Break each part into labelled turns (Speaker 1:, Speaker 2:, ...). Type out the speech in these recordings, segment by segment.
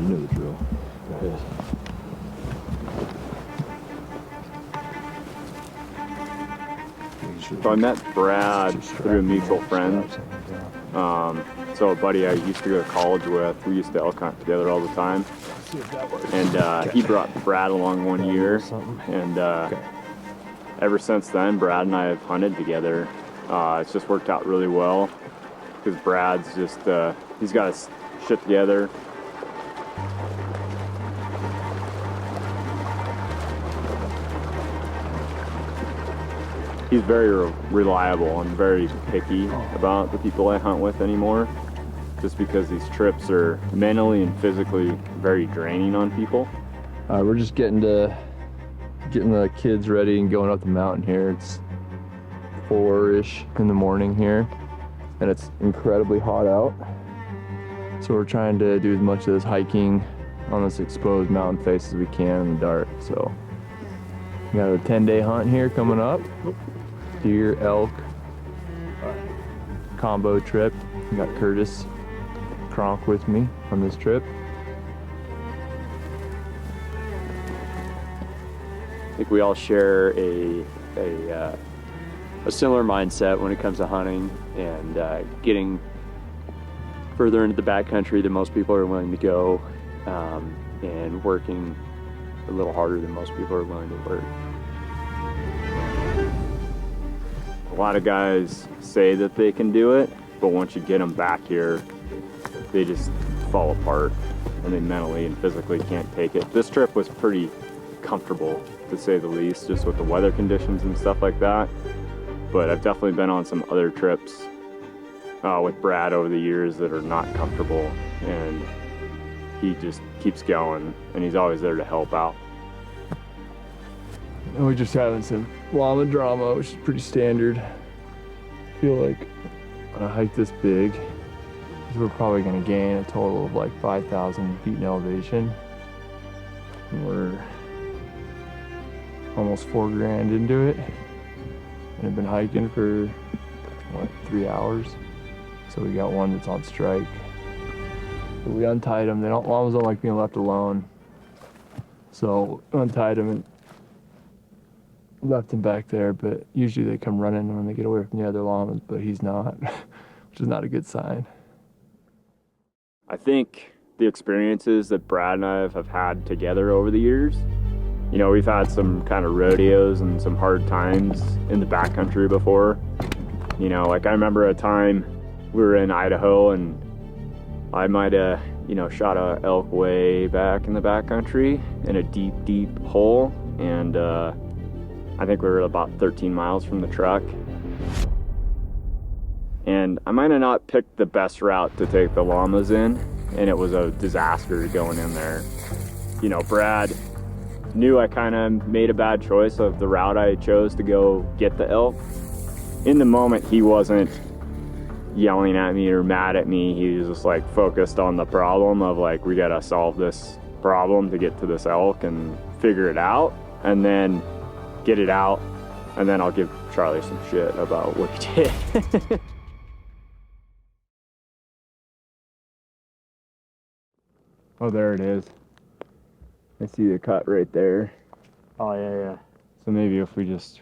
Speaker 1: you know the drill. Go ahead.
Speaker 2: So I met Brad through a mutual friend. So a buddy I used to go to college with, we used to elk hunt together all the time. And he brought Brad along one year. And ever since then, Brad and I have hunted together. It's just worked out really well because Brad's just, he's got his shit together. He's very reliable and very picky about the people I hunt with anymore, just because these trips are mentally and physically very draining on people.
Speaker 1: We're just getting the kids ready and going up the mountain here. It's 4-ish in the morning here, and it's incredibly hot out. So we're trying to do as much of this hiking on this exposed mountain face as we can in the dark. So we got a 10-day hunt here coming up. Deer, elk, combo trip. We got Kurtis Cronk with me on this trip.
Speaker 3: I think we all share a similar mindset when it comes to hunting and getting further into the backcountry than most people are willing to go, and working a little harder than most people are willing to work.
Speaker 2: A lot of guys say that they can do it, but once you get them back here, they just fall apart and they mentally and physically can't take it. This trip was pretty comfortable, to say the least, just with the weather conditions and stuff like that. But I've definitely been on some other trips with Brad over the years that are not comfortable, and he just keeps going and he's always there to help out.
Speaker 1: And we're just having some llama drama, which is pretty standard. I feel like on a hike this big, we're probably going to gain a total of like 5,000 feet in elevation. And we're almost 4 grand into it. And I've been hiking for, what, 3 hours? So we got one that's on strike. But we untied them. Llamas don't like being left alone. So untied them and left him back there, but usually they come running when they get away from the other llamas, but he's not, which is not a good sign.
Speaker 2: I think the experiences that Brad and I have had together over the years, you know, we've had some kind of rodeos and some hard times in the backcountry before. You know, like I remember a time we were in Idaho and I might have, you know, shot a elk way back in the backcountry in a deep, deep hole, and I think we were about 13 miles from the truck. And I might have not picked the best route to take the llamas in, and it was a disaster going in there. You know, Brad knew I kind of made a bad choice of the route I chose to go get the elk. In the moment, he wasn't yelling at me or mad at me. He was just like focused on the problem of like, we gotta solve this problem to get to this elk and figure it out, and then get it out, and then I'll give Charlie some shit about what he did. Oh, there it is. I see the cut right there.
Speaker 3: Oh, yeah.
Speaker 2: So maybe if we just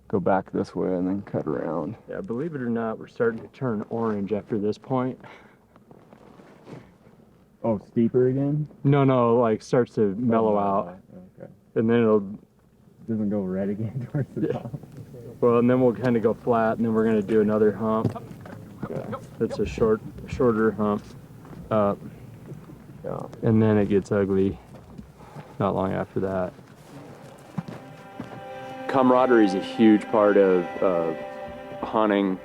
Speaker 2: go back this way and then cut around.
Speaker 3: Yeah, believe it or not, we're starting to turn orange after this point.
Speaker 2: Oh, steeper again?
Speaker 3: No, like starts to mellow out.
Speaker 2: Okay.
Speaker 3: And then
Speaker 2: Doesn't go red again towards the top.
Speaker 3: well, and then we'll kind of go flat, and then we're going to do another hump.
Speaker 2: Okay.
Speaker 3: It's a shorter hump.
Speaker 2: Yeah.
Speaker 3: And then it gets ugly not long after that. Camaraderie is a huge part of hunting,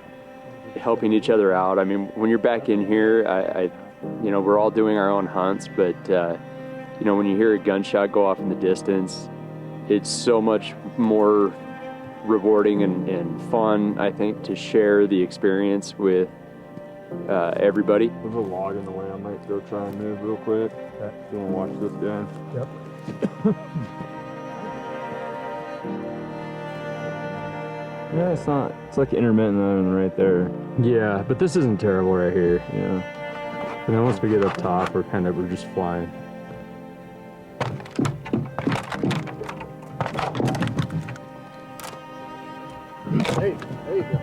Speaker 3: helping each other out. I mean, when you're back in here, you know, we're all doing our own hunts, but you know, when you hear a gunshot go off in the distance, it's so much more rewarding and fun, I think, to share the experience with everybody.
Speaker 2: There's a log in the way. I might go try and move real quick. Okay. You want to watch this guy?
Speaker 3: Yep.
Speaker 2: Yeah, it's not. It's like intermittent right there.
Speaker 3: Yeah, but this isn't terrible right here.
Speaker 2: Yeah.
Speaker 3: And then once we get up top, we're just flying.
Speaker 1: Hey, there you go.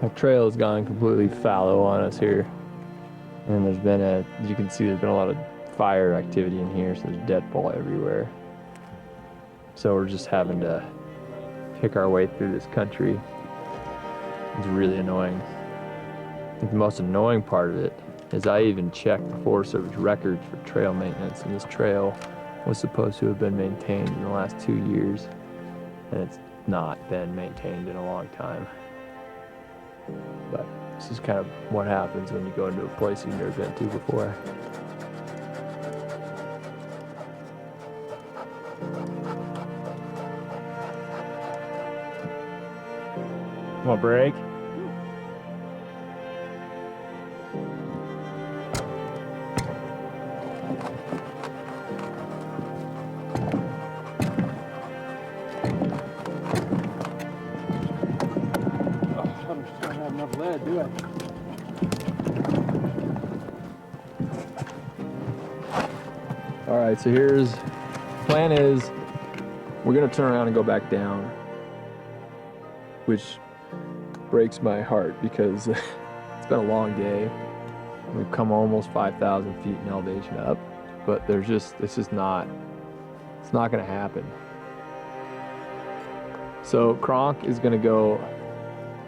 Speaker 1: Our trail has gone completely fallow on us here. And there's been as you can see, there's been a lot of fire activity in here, so there's deadfall everywhere. So we're just having to pick our way through this country. It's really annoying. I think the most annoying part of it is I even checked the Forest Service records for trail maintenance, and this trail was supposed to have been maintained in the last 2 years, and it's not been maintained in a long time. But this is kind of what happens when you go into a place you've never been to before. Want a break? All right, so plan is we're gonna turn around and go back down, which breaks my heart because it's been a long day. We've come almost 5,000 feet in elevation up, but it's not gonna happen. So Cronk is gonna go,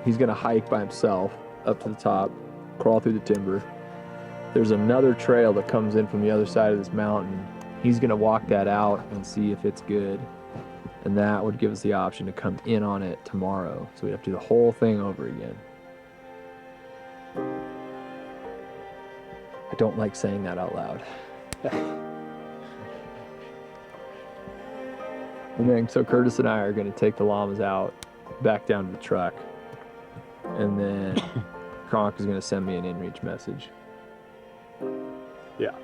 Speaker 1: he's gonna hike by himself up to the top, crawl through the timber. There's another trail that comes in from the other side of this mountain. He's gonna walk that out and see if it's good. And that would give us the option to come in on it tomorrow. So we'd have to do the whole thing over again. I don't like saying that out loud. And then, so Kurtis and I are gonna take the llamas out, back down to the truck. And then Cronk is gonna send me an inReach message.
Speaker 3: Yeah.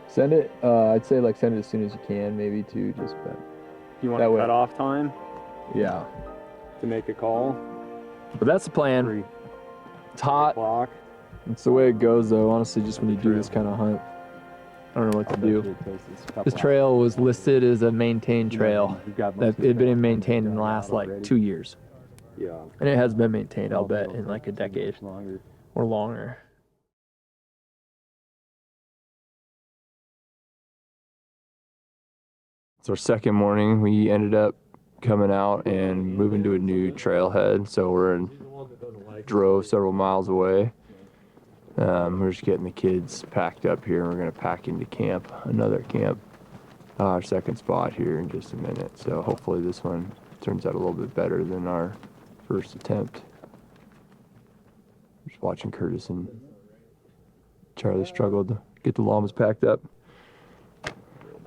Speaker 1: Send it, I'd say like send it as soon as you can, maybe too, just but.
Speaker 2: You want to cut off time
Speaker 1: Yeah.
Speaker 2: to make a call?
Speaker 1: But that's the plan. It's hot.
Speaker 2: Clock.
Speaker 1: It's the way it goes though, honestly, just when you do this kind of hunt. I don't know what to do. This trail was listed as a maintained trail. That it had been maintained in the last like 2 years.
Speaker 3: Yeah.
Speaker 1: And it has been maintained, I'll bet, in like a decade or longer. It's our second morning. We ended up coming out and moving to a new trailhead. So drove several miles away. We're just getting the kids packed up here, and we're gonna pack into camp, another camp, our second spot here in just a minute. So hopefully this one turns out a little bit better than our first attempt. Just watching Kurtis and Charlie struggle to get the llamas packed up.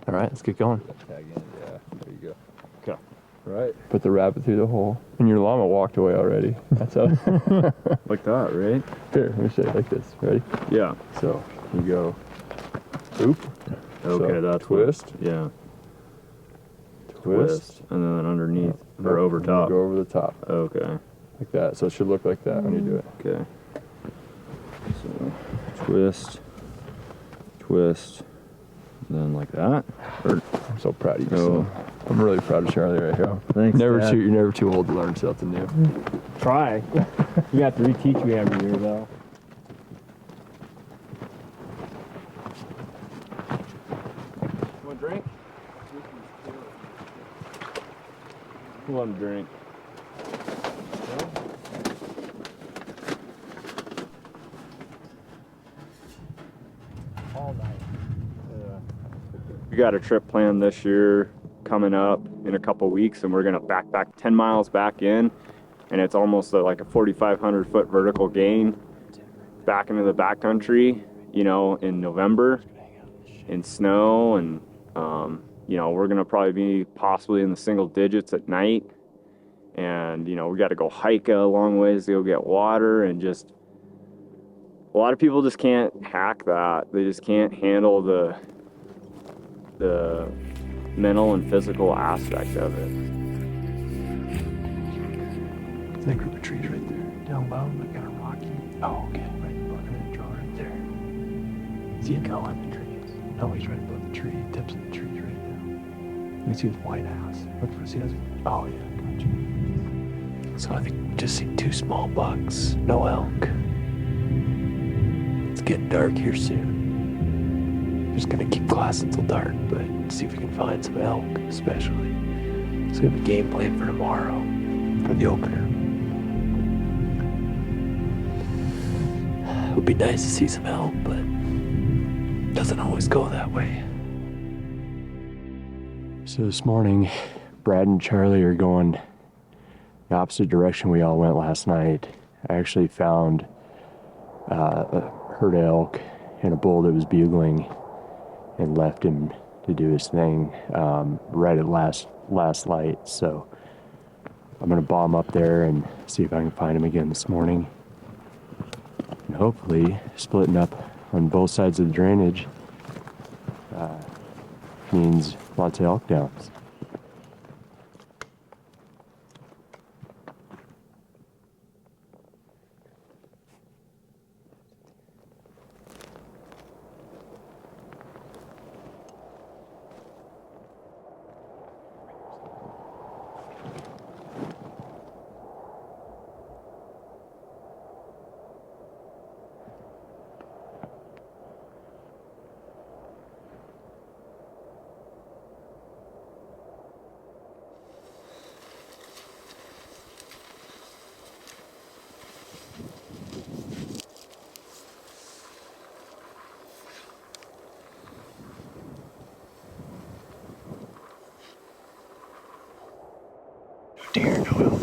Speaker 1: All right, let's get going.
Speaker 3: Tag in, yeah, there you go.
Speaker 2: Okay.
Speaker 1: All right. Put the rabbit through the hole. And your llama walked away already. That's how.
Speaker 2: Like that, right?
Speaker 1: Here, let me show you like this. Ready?
Speaker 2: Yeah.
Speaker 1: So you go, oop.
Speaker 2: Okay,
Speaker 1: So,
Speaker 2: that's
Speaker 1: twist.
Speaker 2: Yeah.
Speaker 1: Twist.
Speaker 2: And then underneath or
Speaker 1: Yep,
Speaker 2: over
Speaker 1: and
Speaker 2: top.
Speaker 1: Go over the top.
Speaker 2: Okay.
Speaker 1: Like that. So it should look like that when you do it.
Speaker 2: Okay. So twist, twist, then like that.
Speaker 1: I'm so proud of you.
Speaker 2: Oh.
Speaker 1: son. I'm really proud of Charlie right here.
Speaker 2: Thanks,
Speaker 1: Never
Speaker 2: Dad.
Speaker 1: too, you're never too old to learn something new.
Speaker 2: Try. You have to reteach me every year, though.
Speaker 1: Want a drink?
Speaker 2: Who want a drink?
Speaker 1: All night.
Speaker 2: We got a trip planned this year coming up in a couple weeks, and we're gonna backpack 10 miles back in, and it's almost like a 4,500 foot vertical gain back into the backcountry, you know, in November in snow, and you know, we're gonna probably be possibly in the single digits at night, and you know, we got to go hike a long ways to go get water, and just a lot of people just can't hack that. They just can't handle the mental and physical aspect of it.
Speaker 1: That group of trees right there. Down low, like kind of rocky. Oh, okay. Right above that draw right there.
Speaker 4: see a go in the trees. No, he's right above the tree. Tips in the trees right now. Let me see his white house. Look for see. Oh yeah, gotcha. So I think we just see 2 small bucks. No elk. It's getting dark here soon. Just gonna keep class until dark, but see if we can find some elk, especially. So we have a game plan for tomorrow for the opener. It would be nice to see some elk, but it doesn't always go that way.
Speaker 3: So this morning, Brad and Charlie are going the opposite direction we all went last night. I actually found a herd of elk and a bull that was bugling and left him to do his thing right at last light. So I'm gonna bomb up there and see if I can find him again this morning. And hopefully splitting up on both sides of the drainage means lots of elk downs.
Speaker 4: Deer, no elk.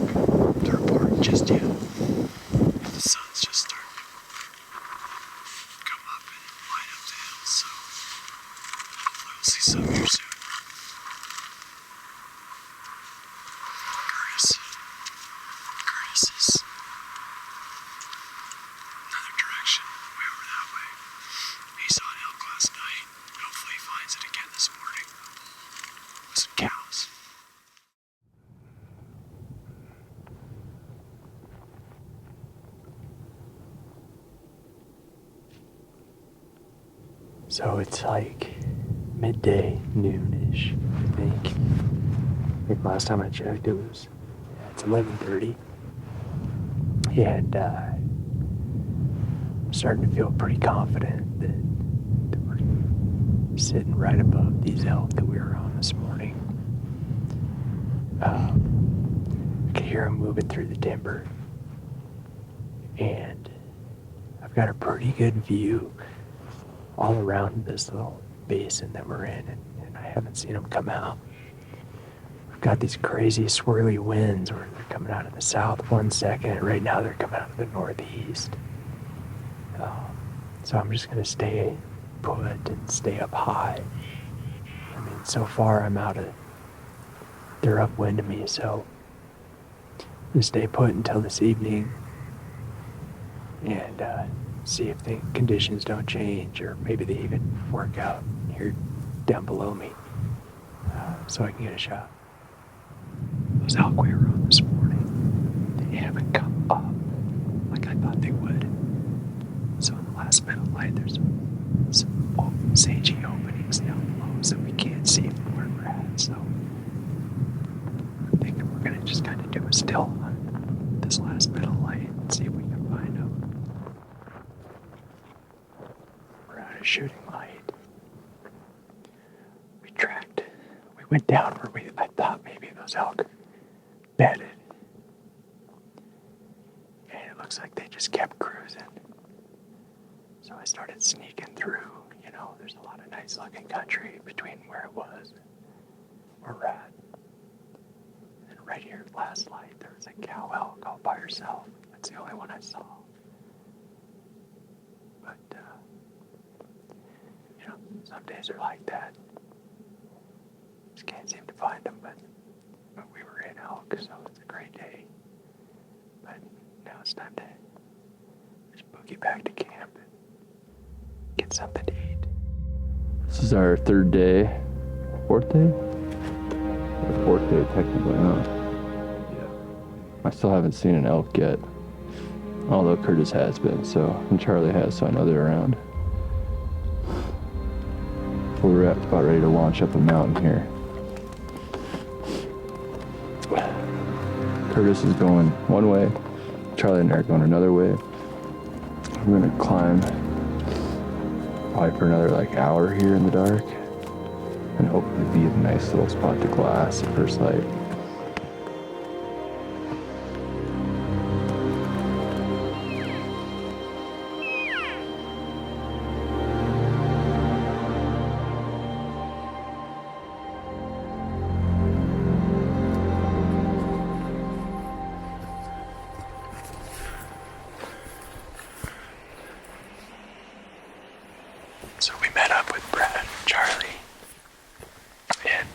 Speaker 4: They're reporting just yet. The sun's just starting to come up and light up the hills, so hopefully we'll see some here soon. Kurtis is another direction, way over that way. He saw an elk last night. Hopefully he finds it again this morning. With some cows. So it's like midday, noonish, I think. I think last time I checked it's 11:30. And I'm starting to feel pretty confident that we're sitting right above these elk that we were on this morning. I could hear them moving through the timber. And I've got a pretty good view all around this little basin that we're in, and I haven't seen them come out. We've got these crazy swirly winds where they're coming out of the south 1 second, and right now they're coming out of the northeast. So I'm just gonna stay put and stay up high. I mean, so far they're upwind of me, so I'm gonna stay put until this evening and see if the conditions don't change, or maybe they even work out here down below me, so I can get a shot. Those elk we were on this morning, they haven't come up like I thought they would. So in the last bit of light, there's some sagey openings down below that we can't see from where we're at. So I'm thinking we're gonna just kind of do a still on this last bit of light and see if we can find them. Shooting light. We went down where I thought maybe those elk bedded. And it looks like they just kept cruising. So I started sneaking through. There's a lot of nice looking country between where it was and where we're at. And right here at last light, there was a cow elk all by herself. That's the only one I saw. But some days are like that. Just can't seem to find them, but we were in elk, so it's a great day. But now it's time to just boogie back to camp and get something to eat.
Speaker 1: This is our 3rd day, 4th day? Or 4th day technically, huh?
Speaker 4: Yeah.
Speaker 1: I still haven't seen an elk yet. Although Kurtis has been, and Charlie has, so I know they're around. we're about ready to launch up the mountain here. Kurtis is going one way, Charlie and Eric going another way. We're gonna climb probably for another like hour here in the dark and hopefully be a nice little spot to glass at first light.
Speaker 4: So we met up with Brad and Charlie, and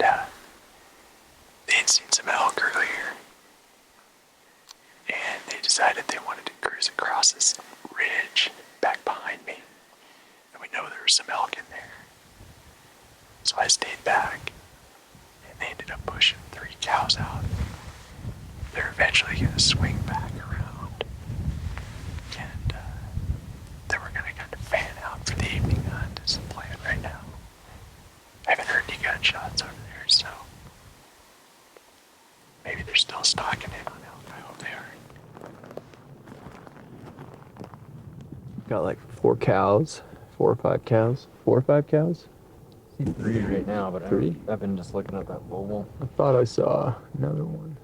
Speaker 4: they had seen some elk earlier, and they decided they wanted to cruise across this ridge back behind me, and we know there was some elk in there. So I stayed back, and they ended up pushing 3 cows out. They're eventually going to swing back around, and then we're going to kind of fan out for the evening hunt is the plan right now. I haven't heard any gunshots over there, so maybe they're still stalking in on elk. I hope they are.
Speaker 1: Got like 4 cows, 4 or 5 cows, 4 or 5 cows.
Speaker 5: I see 3 right now, but
Speaker 1: 3?
Speaker 5: I've been just looking at that bull.
Speaker 1: I thought I saw another one.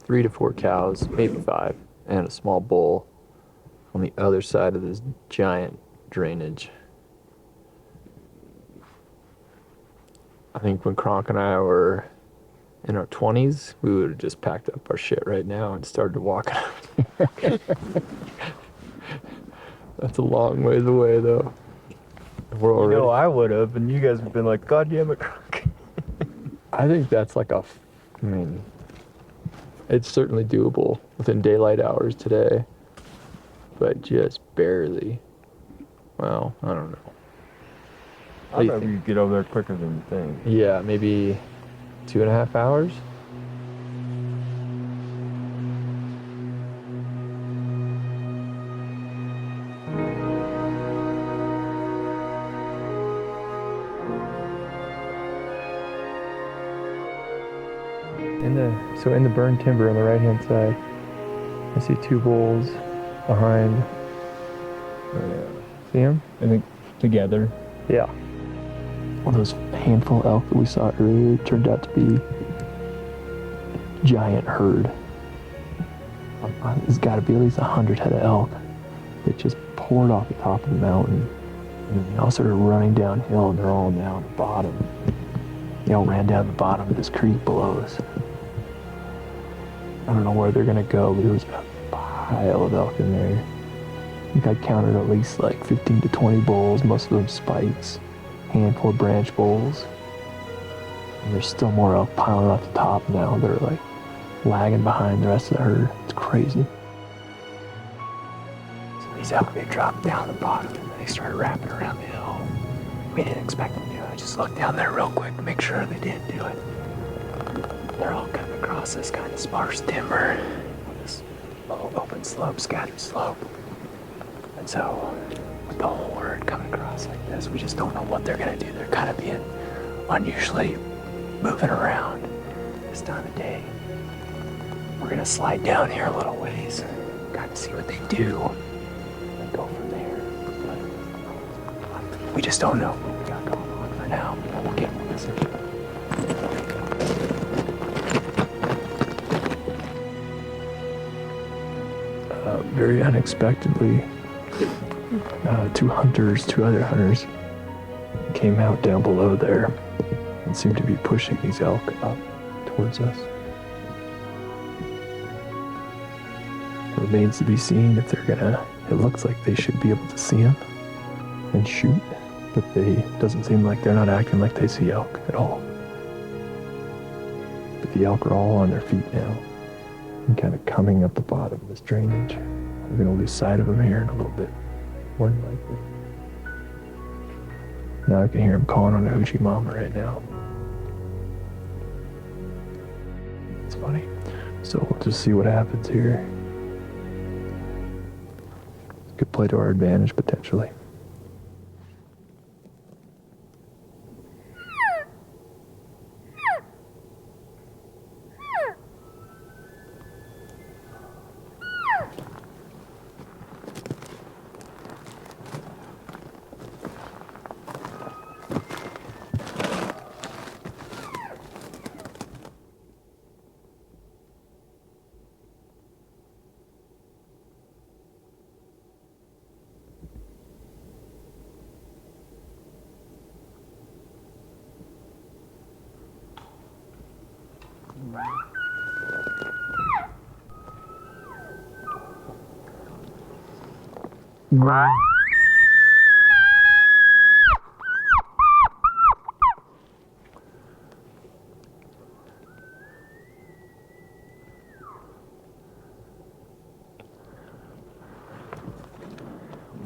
Speaker 1: 3 to 4 cows, maybe 5, and a small bull on the other side of this giant drainage. I think when Cronk and I were in our 20s, we would have just packed up our shit right now and started walking out there. That's a long ways away, though. We're already...
Speaker 5: You know, I would have, and you guys would have been like, God damn it, Cronk.
Speaker 1: I think that's like I mean, it's certainly doable within daylight hours today, but just barely. Well, I don't know.
Speaker 5: I bet you get over there quicker than you think.
Speaker 1: Yeah, maybe 2.5 hours. In the burned timber on the right hand side, I see 2 bulls behind. See them?
Speaker 5: I think together.
Speaker 1: Yeah. Well, those handful of elk that we saw earlier turned out to be giant herd. There's got to be at least 100 head of elk that just poured off the top of the mountain, and they all started running downhill, and they're all down the bottom. They all ran down the bottom of this creek below us. I don't know where they're gonna go, but there was a pile of elk in there. I think I counted at least like 15 to 20 bulls, most of them spikes, handful of branch bulls. And there's still more elk piling off the top now. They're like lagging behind the rest of the herd. It's crazy. So these elk, they dropped down the bottom and they started wrapping around the hill. We didn't expect them to. I just looked down there real quick to make sure they didn't do it. They're all coming across this kind of sparse timber, this low open slope, scattered slope. And so, with the whole herd coming across like this, we just don't know what they're gonna do. They're kind of being unusually moving around this time of day. We're gonna slide down here a little ways, kind of see what they do, and go from there. But we just don't know what we got going on for now. We'll get more this again. Very unexpectedly, 2 other hunters, came out down below there and seemed to be pushing these elk up towards us. It remains to be seen if they're gonna, it looks like they should be able to see them and shoot, but doesn't seem like they're not acting like they see elk at all. But the elk are all on their feet now and kind of coming up the bottom of this drainage. We're gonna lose sight of them here in a little bit, more than likely. Now I can hear him calling on a hoochie mama right now. It's funny. So we'll just see what happens here. Could play to our advantage potentially.
Speaker 4: We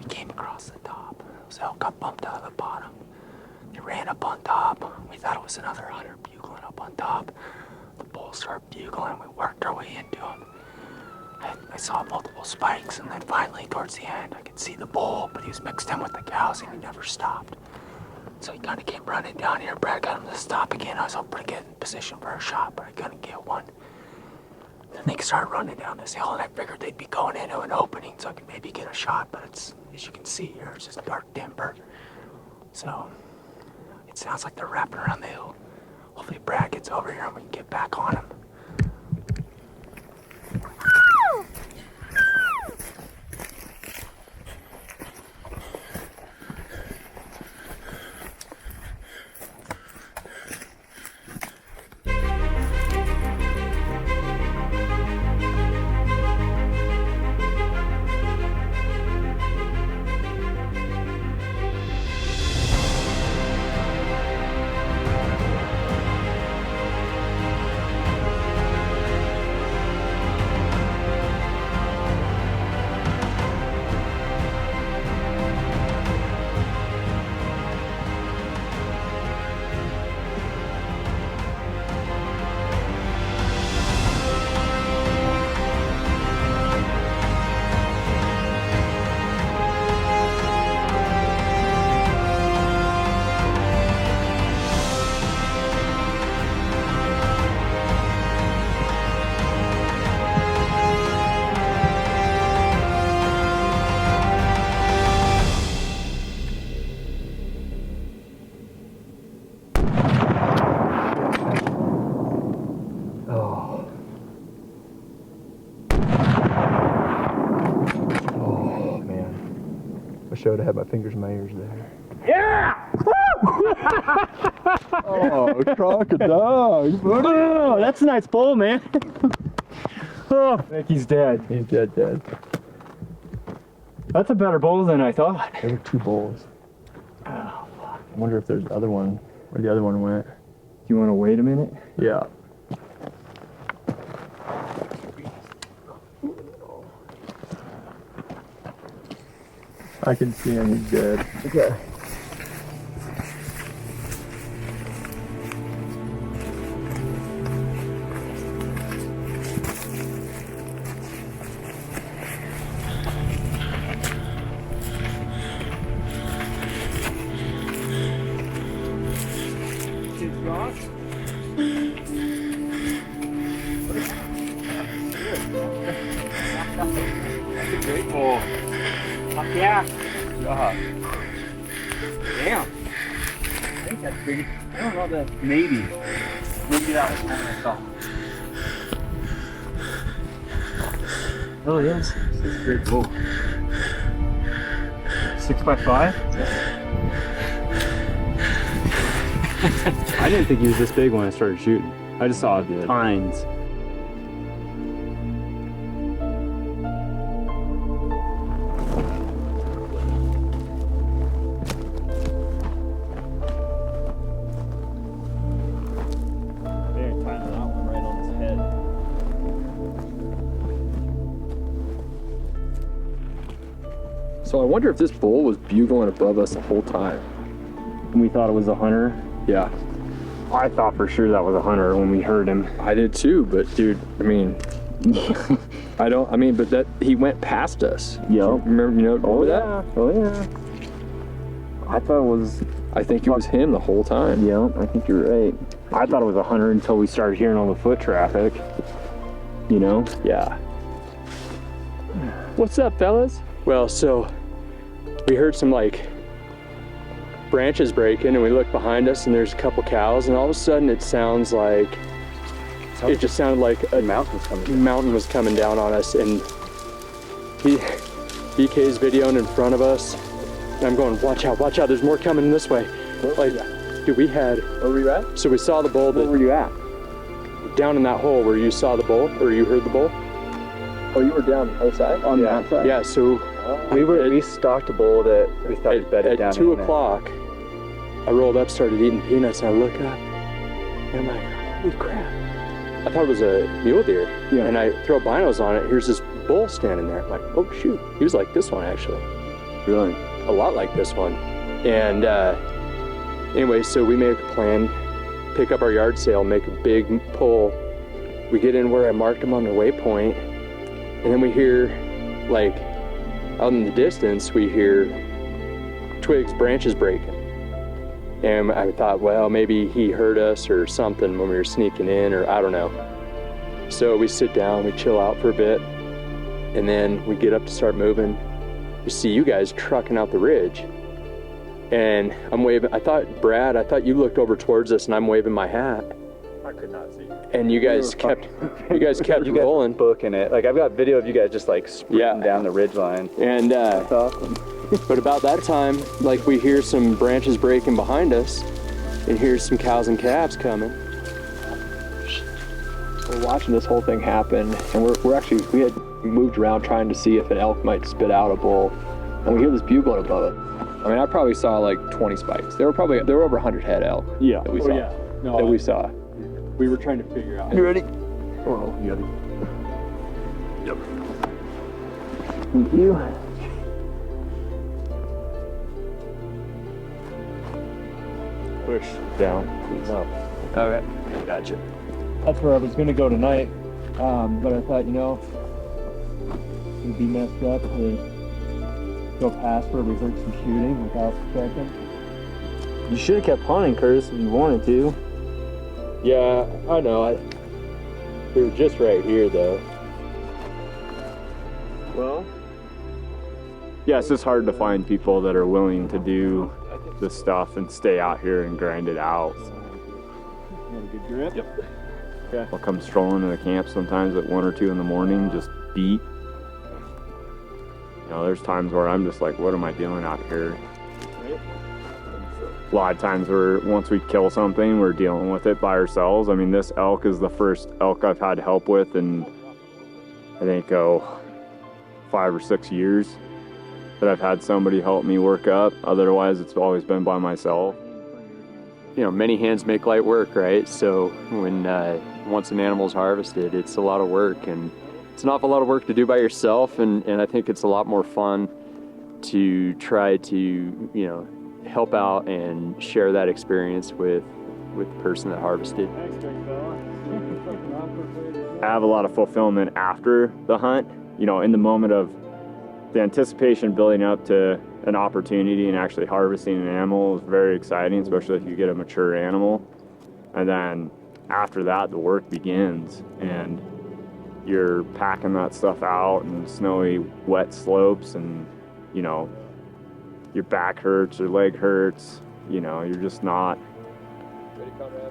Speaker 4: came across the top. Those elk got bumped out of the bottom. They ran up on top. We thought it was another hunter bugling up on top. The bull started bugling. We worked our way into him. I saw multiple spikes, and then finally, towards the end, I could see the bull, but he was mixed in with the cows, and he never stopped. So he kind of came running down here. Brad got him to stop again. I was hoping to get in position for a shot, but I couldn't get one. Then they started running down this hill, and I figured they'd be going into an opening, so I could maybe get a shot, but it's, as you can see here, it's just dark timber. So it sounds like they're wrapping around the hill. Hopefully Brad gets over here and we can get back on him.
Speaker 1: I would have had my fingers in my ears there.
Speaker 2: Yeah!
Speaker 1: Oh, crocodile!
Speaker 2: Oh, that's a nice bull, man. Oh, I think he's dead.
Speaker 1: He's dead.
Speaker 2: That's a better bull than I thought.
Speaker 1: There were two bulls.
Speaker 2: Oh, fuck.
Speaker 1: I wonder if there's the other one, where the other one went.
Speaker 2: Do you want to wait a minute?
Speaker 1: Yeah. I can see him, he's dead. Okay.
Speaker 2: Great bull. Fuck yeah. Damn. I think that's big. I don't know that. Maybe that was one I saw. Oh, yes. It's a great bull. 6x5? I didn't think he was this big when I started shooting. I just saw the tines.
Speaker 1: So I wonder if this bull was bugling above us the whole time.
Speaker 2: And we thought it was a hunter.
Speaker 1: Yeah.
Speaker 2: I thought for sure that was a hunter when we heard him.
Speaker 1: I did too, but dude, I mean, but that he went past us.
Speaker 2: Yep.
Speaker 1: Remember that?
Speaker 2: Oh yeah. I thought it was.
Speaker 1: I think it was him the whole time.
Speaker 2: Yeah, I think you're right. I thought it was a hunter until we started hearing all the foot traffic. You know?
Speaker 1: Yeah.
Speaker 3: What's up, fellas? Well, so we heard some like branches breaking, and we look behind us, and there's a couple cows, and all of a sudden it sounds like it just sounded like a mountain was coming down on us, and BK's videoing in front of us, and I'm going, watch out, there's more coming this way. Like, dude, we had.
Speaker 1: Where were you at?
Speaker 3: So we saw the bull.
Speaker 2: Where were you at?
Speaker 3: Down in that hole where you saw the bull, or you heard the bull.
Speaker 1: Oh, you were down outside?
Speaker 2: On that side?
Speaker 3: Yeah, so
Speaker 1: We stalked a bull that we thought was bedded down
Speaker 3: At 2
Speaker 1: in there.
Speaker 3: o'clock, I rolled up, started eating peanuts, and I look up, and I'm like, holy crap. I thought it was a mule deer.
Speaker 1: Yeah.
Speaker 3: And I throw binos on it, here's this bull standing there. I'm like, oh shoot. He was like this one, actually.
Speaker 2: Really?
Speaker 3: A lot like this one. And anyway, so we make a plan, pick up our yard sail, make a big pull. We get in where I marked him on the waypoint, and then we hear, like, out in the distance, we hear twigs, branches breaking. And I thought, well, maybe he heard us or something when we were sneaking in, or I don't know. So we sit down, we chill out for a bit, and then we get up to start moving. We see you guys trucking out the ridge. And I'm waving, Brad, I thought you looked over towards us and I'm waving my hat.
Speaker 2: I could not see.
Speaker 3: And you guys kept rolling.
Speaker 1: Booking it. Like, I've got video of you guys just like sprinting down the ridge line.
Speaker 3: And
Speaker 1: That's awesome.
Speaker 3: but about that time, like, we hear some branches breaking behind us and hear some cows and calves coming.
Speaker 1: We're watching this whole thing happen, and we had moved around trying to see if an elk might spit out a bull, and we hear this bugling above it. I mean, I probably saw like 20 spikes. There were over 100 head elk that we saw. We saw.
Speaker 3: We were trying to figure out.
Speaker 1: You ready? Oh, you ready? Yep. Thank you.
Speaker 2: Push down, please.
Speaker 1: Okay. Gotcha.
Speaker 5: That's where I was gonna go tonight, but I thought, it'd be messed up to go past where we heard some shooting without checking.
Speaker 1: You should have kept hunting, Curtis, if you wanted to.
Speaker 3: Yeah, I know. We were just right here, though.
Speaker 2: Well, yeah, it's just hard to find people that are willing to do this stuff and stay out here and grind it out.
Speaker 5: You have a good grip?
Speaker 2: Yep. Okay. I'll come strolling to the camp sometimes at 1 or 2 in the morning, just beat. There's times where I'm just like, what am I doing out here? A lot of times once we kill something, we're dealing with it by ourselves. I mean, this elk is the first elk I've had help with in, I think, 5 or 6 years that I've had somebody help me work up. Otherwise, it's always been by myself.
Speaker 3: Many hands make light work, right? So when once an animal's harvested, it's a lot of work, and it's an awful lot of work to do by yourself, and I think it's a lot more fun to try to, help out and share that experience with the person that harvested.
Speaker 2: I have a lot of fulfillment after the hunt, in the moment of the anticipation building up to an opportunity and actually harvesting an animal is very exciting, especially if you get a mature animal. And then after that, the work begins, and you're packing that stuff out in snowy, wet slopes, and your back hurts, your leg hurts, you're just not.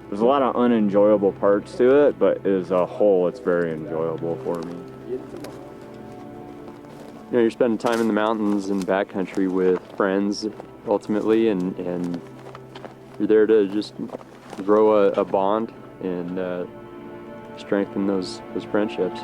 Speaker 2: There's a lot of unenjoyable parts to it, but as a whole, it's very enjoyable for me.
Speaker 3: You're spending time in the mountains and backcountry with friends, ultimately, and you're there to just grow a bond and strengthen those friendships.